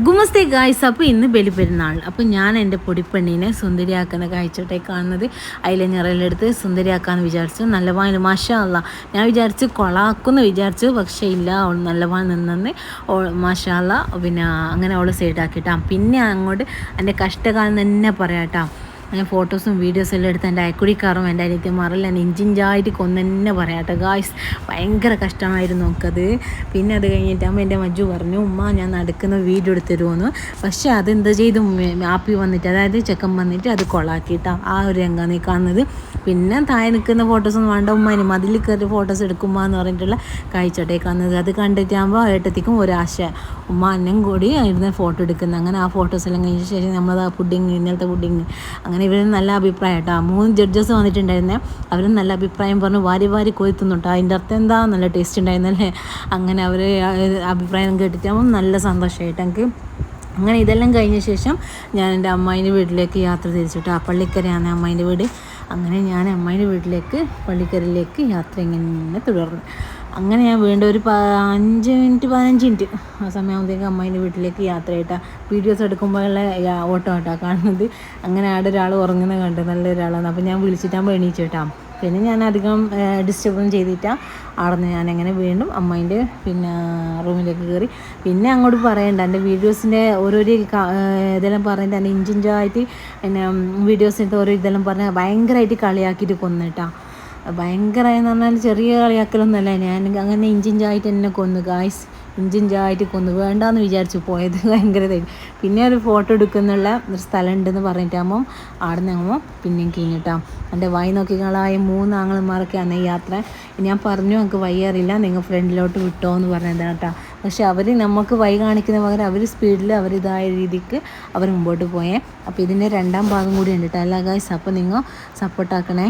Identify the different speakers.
Speaker 1: ഗുമസ്തേ guys. അപ്പോൾ ഇന്ന് ബലിപ്പെരുന്നാൾ. അപ്പോൾ ഞാൻ എൻ്റെ പൊടിപ്പെണ്ണീനെ സുന്ദരിയാക്കുന്ന കാഴ്ചട്ടെ കാണുന്നത്. അതിലെ നിറയിലെടുത്ത് സുന്ദരിയാക്കാമെന്ന് വിചാരിച്ചു. നല്ല വാങ്ങി മാഷാ അല്ലാ. ഞാൻ വിചാരിച്ച് കൊളാക്കുമെന്ന് വിചാരിച്ചു, പക്ഷേ ഇല്ല, അവൾ നല്ല വാങ്ങി നിന്നെ മാഷാ അല്ലാ. പിന്നെ അങ്ങനെ അവൾ സൈഡാക്കിയിട്ടാ. പിന്നെ അങ്ങോട്ട് എൻ്റെ കഷ്ടകാലം തന്നെ പറയാട്ടാ. ഞാൻ ഫോട്ടോസും വീഡിയോസും എല്ലാം എടുത്ത് എൻ്റെ അയക്കുടിക്കാറും എൻ്റെ അനിയത്തിമാരെല്ലാം ഇഞ്ചിഞ്ചായിട്ട് കൊന്നെന്നെ പറയാട്ടെ ഗായ്സ്. ഭയങ്കര കഷ്ടമായിരുന്നു നോക്കത്. പിന്നെ അത് കഴിഞ്ഞിട്ടാകുമ്പോൾ എൻ്റെ മജ്ജു പറഞ്ഞു, ഉമ്മ ഞാൻ നടക്കുന്ന വീഡിയോ എടുത്ത് തരുമെന്ന്. പക്ഷേ അതെന്താ ചെയ്തു, ആപ്പി വന്നിട്ട്, അതായത് ചെക്കൻ വന്നിട്ട് അത് കൊളാക്കിയിട്ടാണ് ആ ഒരു രംഗം നീ കാണുന്നത്. പിന്നെ താഴെ നിൽക്കുന്ന ഫോട്ടോസൊന്നും വേണ്ട, ഉമ്മാന് മതിൽ കയറി ഫോട്ടോസ് എടുക്കുമ്പോൾ എന്ന് പറഞ്ഞിട്ടുള്ള കാഴ്ചട്ടേ കാണുന്നത്. അത് കണ്ടിട്ടാകുമ്പോൾ ഏട്ടത്തിക്കും ഒരാശ, ഉമ്മ അന്നം കൂടി ഇരുന്ന് ഫോട്ടോ എടുക്കുന്നത്. അങ്ങനെ ആ ഫോട്ടോസെല്ലാം കഴിഞ്ഞ ശേഷം നമ്മളത് ആ പുഡിങ്, ഇന്നലത്തെ പുഡിങ്, അങ്ങനെ ഇവരും നല്ല അഭിപ്രായം കേട്ടോ. 3 ജഡ്ജസ് വന്നിട്ടുണ്ടായിരുന്നേ. അവരും നല്ല അഭിപ്രായം പറഞ്ഞു, വാരി വാരി കൊയ്ത്തുന്നുട്ടോ. അതിൻ്റെ അർത്ഥം എന്താ, നല്ല ടേസ്റ്റ് ഉണ്ടായിരുന്നല്ലേ. അങ്ങനെ അവർ അഭിപ്രായം കേട്ടിട്ടാകുമ്പോൾ നല്ല സന്തോഷമായിട്ട് എനിക്ക്. അങ്ങനെ ഇതെല്ലാം കഴിഞ്ഞ ശേഷം ഞാൻ എൻ്റെ അമ്മായിൻ്റെ വീട്ടിലേക്ക് യാത്ര തിരിച്ചിട്ട്, ആ പള്ളിക്കരയാണ് അമ്മായിൻ്റെ വീട്. അങ്ങനെ ഞാൻ അമ്മായിൻ്റെ വീട്ടിലേക്ക് പള്ളിക്കരയിലേക്ക് യാത്ര ഇങ്ങനെ തുടർന്നു. അങ്ങനെ ഞാൻ വീണ്ടും ഒരു 5 മിനിറ്റ് 15 മിനിറ്റ് ആ സമയമാകുമ്പോഴത്തേക്ക് അമ്മായിൻ്റെ വീട്ടിലേക്ക് യാത്ര ചെയ്തിട്ടാണ്. വീഡിയോസ് എടുക്കുമ്പോഴുള്ള ഓട്ടോ ആയിട്ടാണ് കാണുന്നത്. അങ്ങനെ അവിടെ ഒരാൾ ഉറങ്ങുന്നത് കണ്ട്, നല്ലൊരാളാണ്. അപ്പോൾ ഞാൻ വിളിച്ചിട്ടാകുമ്പോൾ എണീച്ചു കേട്ടാ. പിന്നെ ഞാൻ അധികം ഡിസ്റ്റർബൊന്നും ചെയ്തിട്ടാണ് അവിടെ ഞാൻ അങ്ങനെ വീണ്ടും അമ്മേൻ്റെ പിന്നെ റൂമിലേക്ക് കയറി. പിന്നെ അങ്ങോട്ട് പറയണ്ട, എൻ്റെ വീഡിയോസിൻ്റെ ഓരോരോ ഇതെല്ലാം പറഞ്ഞിട്ട് എൻ്റെ ഇഞ്ചിഞ്ചായിട്ട് പിന്നെ വീഡിയോസിൻ്റെ ഓരോ ഇതെല്ലാം പറഞ്ഞാൽ ഭയങ്കരമായിട്ട് കളിയാക്കിയിട്ട് കൊന്നിട്ടാണ്. ഭയങ്കരമായെന്ന് പറഞ്ഞാൽ ചെറിയ കളിയാക്കലൊന്നുമല്ല. ഞാൻ അങ്ങനെ ഇഞ്ചിഞ്ചായിട്ട് എന്നെ കൊന്നു ഗായ്സ്, ഇഞ്ചിഞ്ചായിട്ട് കൊന്നു. വേണ്ടാന്ന് വിചാരിച്ചു പോയത് ഭയങ്കരതായിട്ട്. പിന്നെ ഒരു ഫോട്ടോ എടുക്കുന്നുള്ള ഒരു സ്ഥലം ഉണ്ടെന്ന് പറഞ്ഞിട്ടാകുമ്പം അവിടെ നിന്നാകുമ്പോൾ പിന്നെയും കഴിഞ്ഞിട്ടാണ്. എൻ്റെ വഴി നോക്കികളായ 3 ആങ്ങളമാരൊക്കെയാണ് ഈ യാത്ര. ഞാൻ പറഞ്ഞു, എനിക്ക് വഴി അറിയില്ല, നിങ്ങൾ ഫ്രണ്ടിലോട്ട് വിട്ടോ എന്ന് പറഞ്ഞതാണ് കേട്ടോ. പക്ഷെ അവർ നമുക്ക് വഴി കാണിക്കുന്ന പകരം അവർ സ്പീഡിൽ അവരിതായ രീതിക്ക് അവർ മുമ്പോട്ട് പോയേ. അപ്പോൾ ഇതിൻ്റെ 2ാം ഭാഗം കൂടി ഉണ്ട് കേട്ടോ. അല്ല ഗായ്സ്, അപ്പോൾ നിങ്ങൾ സപ്പോർട്ടാക്കണേ.